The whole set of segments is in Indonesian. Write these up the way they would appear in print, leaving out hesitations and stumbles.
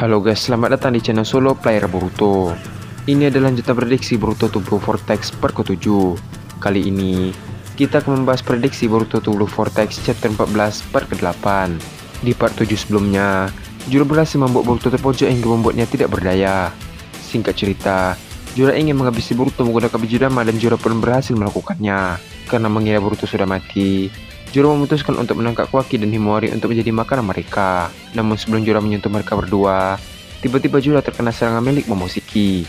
Halo guys, selamat datang di channel Solo Player Boruto. Ini adalah lanjutan prediksi Boruto to Blue Vortex part ke-7. Kali ini, kita akan membahas prediksi Boruto to Blue Vortex chapter 14 part ke-8. Di part 7 sebelumnya, Juro berhasil membuat Boruto terpojok hingga membuatnya tidak berdaya. Singkat cerita, Juro ingin menghabisi Boruto menggunakan biju dama dan Juro pun berhasil melakukannya. Karena mengira Boruto sudah mati, Juro memutuskan untuk menangkap Kawaki dan Himawari untuk menjadi makanan mereka. Namun sebelum Juro menyentuh mereka berdua, tiba-tiba Juro terkena serangan milik Momoshiki.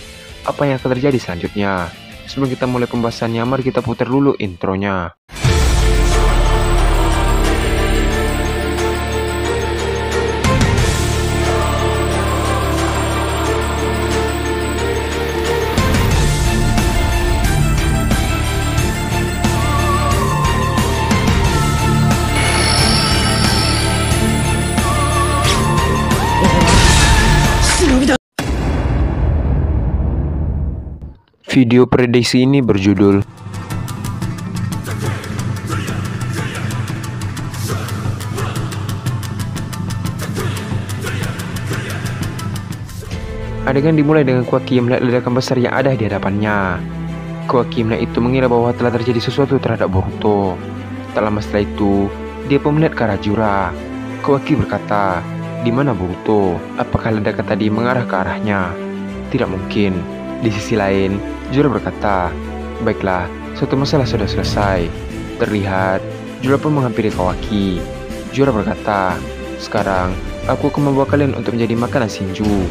Apa yang akan terjadi selanjutnya? Sebelum kita mulai pembahasannya, mari kita putar dulu intronya. Video prediksi ini berjudul Adegan dimulai dengan Kawaki melihat ledakan besar yang ada di hadapannya. Kawaki melihat itu mengira bahwa telah terjadi sesuatu terhadap Boruto. Tak lama setelah itu, dia pun melihat ke arah Jura. Kawaki berkata, "Di mana Boruto? Apakah ledakan tadi mengarah ke arahnya?" Tidak mungkin. Di sisi lain, Jura berkata, "Baiklah, suatu masalah sudah selesai." Terlihat, Jura pun menghampiri Kawaki. Jura berkata, "Sekarang, aku akan membawa kalian untuk menjadi makanan Shinju."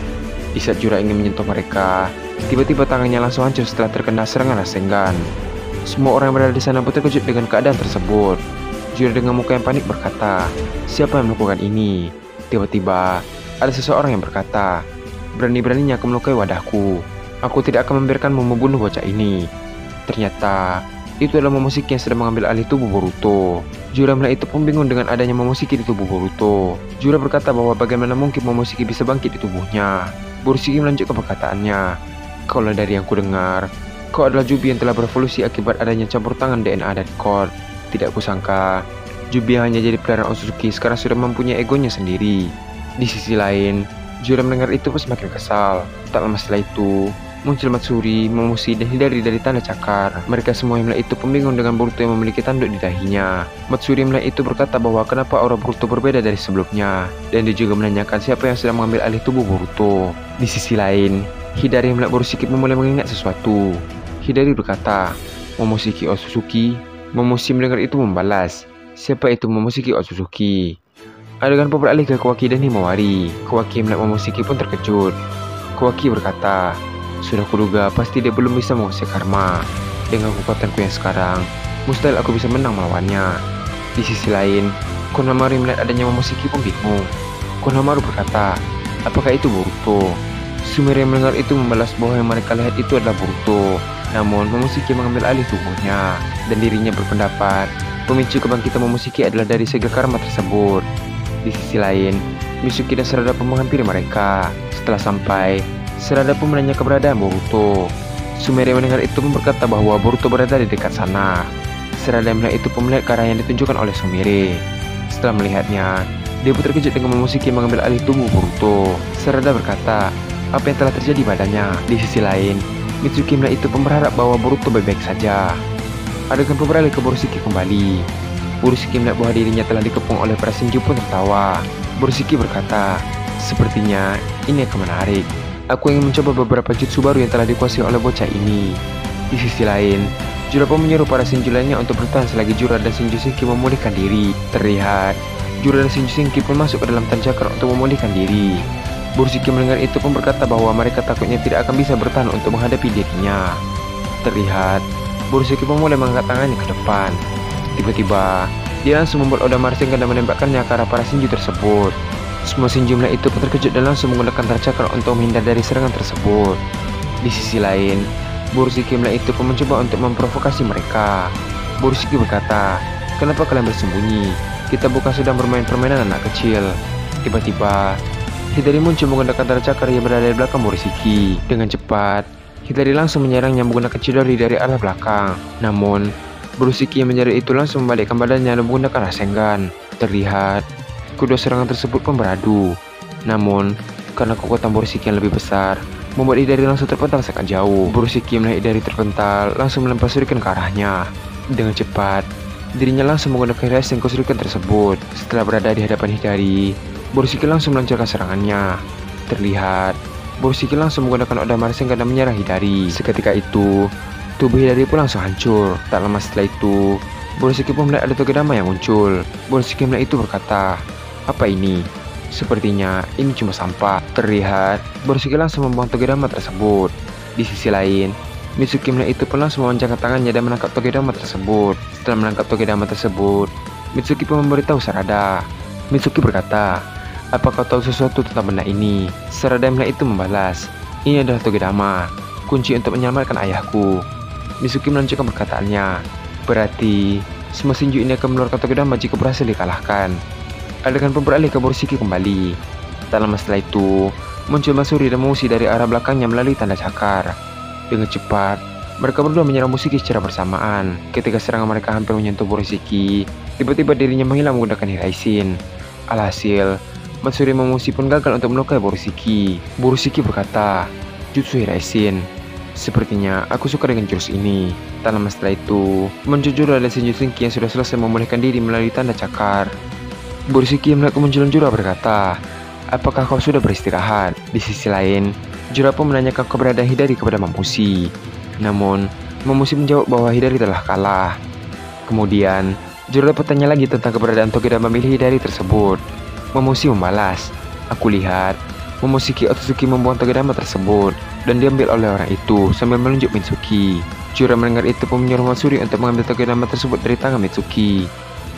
Di saat Jura ingin menyentuh mereka, tiba-tiba tangannya langsung hancur setelah terkena serangan Rasengan. Semua orang yang berada di sana pun terkejut dengan keadaan tersebut. Jura dengan muka yang panik berkata, "Siapa yang melakukan ini?" Tiba-tiba, ada seseorang yang berkata, "Berani-beraninya aku melukai wadahku. Aku tidak akan membiarkanmu membunuh bocah ini." Ternyata, itu adalah Momoshiki yang sedang mengambil alih tubuh Boruto. Jura melihat itu pun bingung dengan adanya Momoshiki di tubuh Boruto. Jura berkata bahwa bagaimana mungkin Momoshiki bisa bangkit di tubuhnya. Momoshiki melanjutkan perkataannya, "Kalau dari yang kudengar, kau adalah Jubi yang telah berevolusi akibat adanya campur tangan DNA dari Court. Tidak kusangka, Jubi yang hanya jadi peliharaan Otsutsuki sekarang sudah mempunyai egonya sendiri." Di sisi lain, Jura mendengar itu pun semakin kesal. Tak lama setelah itu, muncul Matsuri, Momoshi, dan Hidari dari tanda cakar. Mereka semua yang melihat itu pun bingung dengan Boruto yang memiliki tanduk di dahinya. Matsuri melihat itu berkata bahwa kenapa aura Boruto berbeda dari sebelumnya. Dan dia juga menanyakan siapa yang sedang mengambil alih tubuh Boruto. Di sisi lain, Hidari yang melihat Momoshiki pun mulai mengingat sesuatu. Hidari berkata, "Momoshiki Otsutsuki." Momoshi mendengar itu membalas, "Siapa itu Momoshiki Otsutsuki?" Adegan pun beralih ke Kawaki dan Himawari. Kawaki melihat Momoshiki pun terkejut. Kawaki berkata, "Sudah kuduga pasti dia belum bisa mengusir karma. Dengan kekuatanku yang sekarang, mustahil aku bisa menang melawannya." Di sisi lain, Konohamaru melihat adanya Momoshiki pun bingung. Konohamaru berkata, "Apakah itu Boruto?" Sumire yang mendengar itu membalas bahwa yang mereka lihat itu adalah Boruto. Namun Momoshiki mengambil alih tubuhnya, dan dirinya berpendapat pemicu kebangkitan Momoshiki adalah dari segel karma tersebut. Di sisi lain, Mitsuki dan Sarada pun menghampiri mereka. Setelah sampai, Sarada pun menanya keberadaan Boruto. Sumire mendengar itu pun berkata bahwa Boruto berada di dekat sana. Sarada melihat itu pun melihat ke arah yang ditunjukkan oleh Sumire. Setelah melihatnya, dia pun terkejut dengan Momoshiki mengambil alih tubuh Boruto. Sarada berkata, apa yang telah terjadi padanya. Di sisi lain, Mitsuki melihat itu pun berharap bahwa Boruto baik-baik saja. Adegan pun beralih ke Momoshiki kembali. Momoshiki melihat bahwa dirinya telah dikepung oleh para Shinju pun tertawa. Momoshiki berkata, "Sepertinya ini akan menarik. Aku ingin mencoba beberapa jutsu baru yang telah dikuasai oleh bocah ini." Di sisi lain, Jura pun menyuruh para Shinju lainnya untuk bertahan selagi Jura dan Shinju Shinki memulihkan diri. Terlihat, Jura dan Shinju Shinki pun masuk ke dalam tancakar untuk memulihkan diri. Momoshiki mendengar itu pun berkata bahwa mereka takutnya tidak akan bisa bertahan untuk menghadapi dirinya. Terlihat, Momoshiki pun mulai mengangkat tangannya ke depan. Tiba-tiba, dia langsung membuat Oda Rasengan dan menembakkannya ke arah para Shinju tersebut. Semua Shinju melihat itu pun terkejut dan langsung menggunakan tancakar untuk menghindar dari serangan tersebut. Di sisi lain, Momoshiki melihat itu pun mencoba untuk memprovokasi mereka. Momoshiki berkata, "Kenapa kalian bersembunyi? Kita bukan sedang bermain permainan anak kecil." Tiba-tiba, Hidari muncul menggunakan tancakar yang berada di belakang Momoshiki. Dengan cepat, Hidari langsung menyerangnya menggunakan Chidori dari arah belakang. Namun, Momoshiki yang menjadi itu langsung membalikkan badannya dan menggunakan Rasengan. Terlihat, kedua serangan tersebut pun beradu. Namun, Karena kekuatan Borosiki yang lebih besar membuat Hidari langsung terpental sangat jauh. Borosiki melihat Hidari terpental, langsung melempar shuriken ke arahnya. Dengan cepat, dirinya langsung menggunakan Hiraisen ke shuriken tersebut. Setelah berada di hadapan Hidari, Borosiki langsung melancarkan serangannya. Terlihat, Borosiki langsung menggunakan Odama Rasengan dan menyerang Hidari. Seketika itu, tubuh Hidari pun langsung hancur. Tak lama setelah itu, Borosiki pun melihat ada Togedama yang muncul. Borosiki melihat itu berkata, "Apa ini? Sepertinya ini cuma sampah." Terlihat, Borosiki langsung membuang Togedama tersebut. Di sisi lain, Mitsuki melihat itu pun langsung memanjangkan tangannya dan menangkap Togedama tersebut. Setelah menangkap Togedama tersebut, Mitsuki pun memberitahu Sarada. Mitsuki berkata, "Apa kau tahu sesuatu tentang benda ini?" Sarada melihat itu membalas, "Ini adalah Togedama, kunci untuk menyelamatkan ayahku." Mitsuki melanjutkan perkataannya, "Berarti semua Shinju ini akan mengeluarkan Togedama jika berhasil dikalahkan." Adegan pun beralih ke Borosiki kembali. Tak lama setelah itu, muncul Matsuri dan Momoshi dari arah belakangnya melalui tanda cakar. Dengan cepat, mereka berdua menyerang Borosiki secara bersamaan. Ketika serangan mereka hampir menyentuh Borosiki, tiba-tiba dirinya menghilang menggunakan Hiraisen. Alhasil, Matsuri dan Momoshi pun gagal untuk melukai Borosiki. Borosiki berkata, "Jutsu Hiraisen. Sepertinya aku suka dengan jurus ini." Tak lama setelah itu, muncul Jura dan Shinju Shinki yang sudah selesai memulihkan diri melalui tanda cakar. Borosiki yang melihat kemunculan Jura berkata, "Apakah kau sudah beristirahat?" Di sisi lain, Jura pun menanyakan keberadaan Hidari kepada Momoshi. Namun, Momoshi menjawab bahwa Hidari telah kalah. Kemudian, Jura bertanya lagi tentang keberadaan Togedama milik Hidari tersebut. Momoshi membalas, "Aku lihat Momoshiki Otsutsuki membuang Togedama tersebut dan diambil oleh orang itu," sambil menunjuk Mitsuki. Jura mendengar itu pun menyuruh Matsuri untuk mengambil Togedama tersebut dari tangan Mitsuki.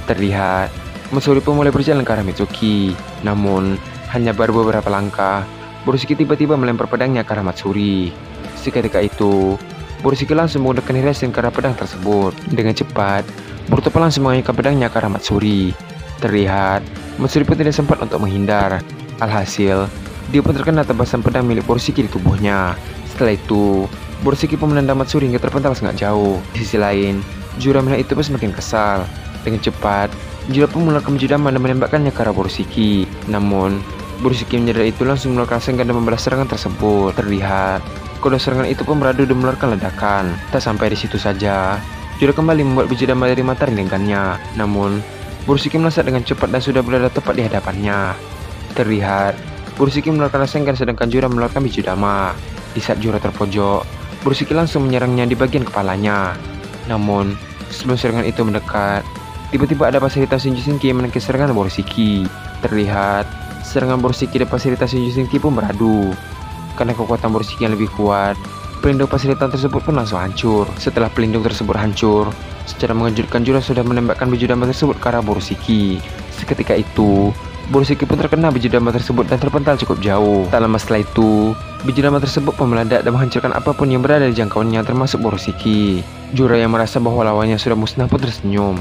Terlihat, Matsuri pun mulai berjalan ke arah Mitsuki. Namun, hanya baru beberapa langkah, Borosiki tiba-tiba melempar pedangnya ke arah Matsuri. Seketika itu, Borosiki langsung menggunakan Hiraisen ke arah pedang tersebut. Dengan cepat, Boruto pun langsung mengajukan pedangnya ke arah Matsuri. Terlihat, Matsuri pun tidak sempat untuk menghindar. Alhasil, dia pun terkena tebasan pedang milik Borosiki di tubuhnya. Setelah itu, Borosiki pun menendang Matsuri hingga terpental sangat jauh. Di sisi lain, Jura melihat itu pun semakin kesal. Dengan cepat, Jura pun mengeluarkan Bijudama dan menembakkannya ke arah Borosiki. Namun, Borosiki menyadari itu langsung mengeluarkan Rasengan dan membalas serangan tersebut. Terlihat, kedua serangan itu pun beradu dan mengeluarkan ledakan. Tak sampai di situ saja, Jura kembali membuat Bijudama dari mata ringannya. Namun, Borosiki melesat dengan cepat dan sudah berada tepat di hadapannya. Terlihat, Borosiki mengeluarkan Rasengan sedangkan Jura mengeluarkan Bijudama. Di saat Jura terpojok, Borosiki langsung menyerangnya di bagian kepalanya. Namun, sebelum serangan itu mendekat, tiba-tiba ada pasir hitam Shinju Shinki yang menangkis serangan Borosiki. Terlihat, serangan Borosiki dan pasir hitam Shinju Shinki pun beradu. Karena kekuatan Borosiki yang lebih kuat, pelindung pasir hitam tersebut pun langsung hancur. Setelah pelindung tersebut hancur, secara mengejutkan Jura sudah menembakkan Bijudama tersebut ke arah Borosiki. Seketika itu, Borosiki pun terkena Bijudama tersebut dan terpental cukup jauh. Tak lama setelah itu, Bijudama tersebut pun meledak dan menghancurkan apapun yang berada di jangkauannya termasuk Borosiki. Jura yang merasa bahwa lawannya sudah musnah pun tersenyum.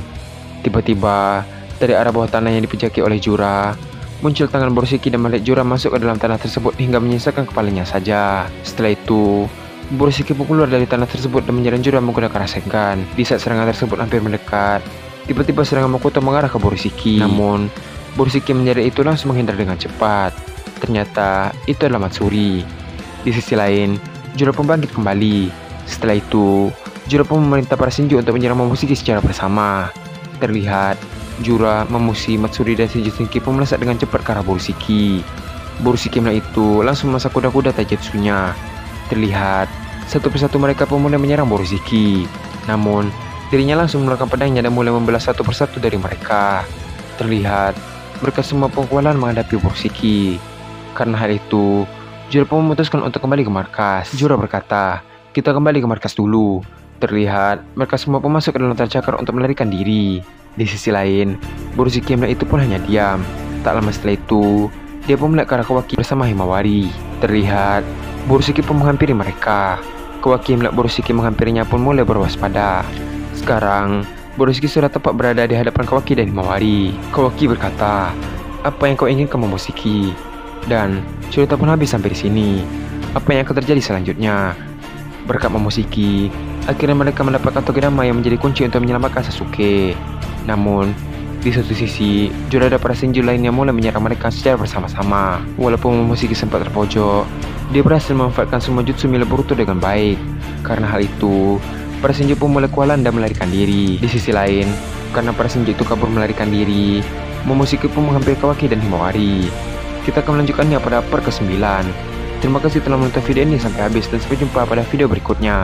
Tiba-tiba, dari arah bawah tanah yang dipijaki oleh Jura, muncul tangan Borosiki dan menarik Jura masuk ke dalam tanah tersebut hingga menyisakan kepalanya saja. Setelah itu, Borosiki pun keluar dari tanah tersebut dan menyerang Jura menggunakan Rasengan. Di saat serangan tersebut hampir mendekat, tiba-tiba serangan Makoto mengarah ke Borosiki. Namun, Borosiki menyadari itu langsung menghindar dengan cepat. Ternyata, itu adalah Matsuri. Di sisi lain, Jura pun bangkit kembali. Setelah itu, Jura pun memerintah para Shinju untuk menyerang Momoshiki secara bersama. Terlihat, Jura, Momoshi, Matsuri, dan Shinju Shinki pun melesat dengan cepat ke arah Borosiki. Borosiki melihat itu langsung memasak kuda-kuda taijutsunya. Terlihat, satu persatu mereka pun mulai menyerang Borosiki. Namun, dirinya langsung mengeluarkan pedangnya dan mulai membelah satu persatu dari mereka. Terlihat, mereka semua pun kewalahan menghadapi Borosiki. Karena hal itu, Jura pun memutuskan untuk kembali ke markas. Jura berkata, "Kita kembali ke markas dulu." Terlihat, mereka semua pun masuk ke dalam tanda cakar untuk melarikan diri. Di sisi lain, Borosiki melihat itu pun hanya diam. Tak lama setelah itu, dia pun melihat ke arah Kawaki bersama Himawari. Terlihat, Borosiki pun menghampiri mereka. Kawaki melihat Borosiki menghampirinya pun mulai berwaspada. Sekarang, Borosiki sudah tepat berada di hadapan Kawaki dan Himawari. Kawaki berkata, "Apa yang kau inginkan Momoshiki? Dan cerita pun habis sampai di sini. Apa yang akan terjadi selanjutnya?" Berkat Momoshiki, akhirnya mereka mendapatkan Togedama yang menjadi kunci untuk menyelamatkan Sasuke. Namun, Di satu sisi, juga ada para Senju lain yang mulai menyerang mereka secara bersama-sama. Walaupun Momoshiki sempat terpojok, dia berhasil memanfaatkan semua jutsu milik Boruto dengan baik. Karena hal itu, para Senju pun mulai kewalahan dan melarikan diri. Di sisi lain, karena para Senju itu kabur melarikan diri, Momoshiki pun menghampiri Kawaki dan Himawari. Kita akan melanjutkannya pada part ke-9. Terima kasih telah menonton video ini sampai habis dan sampai jumpa pada video berikutnya.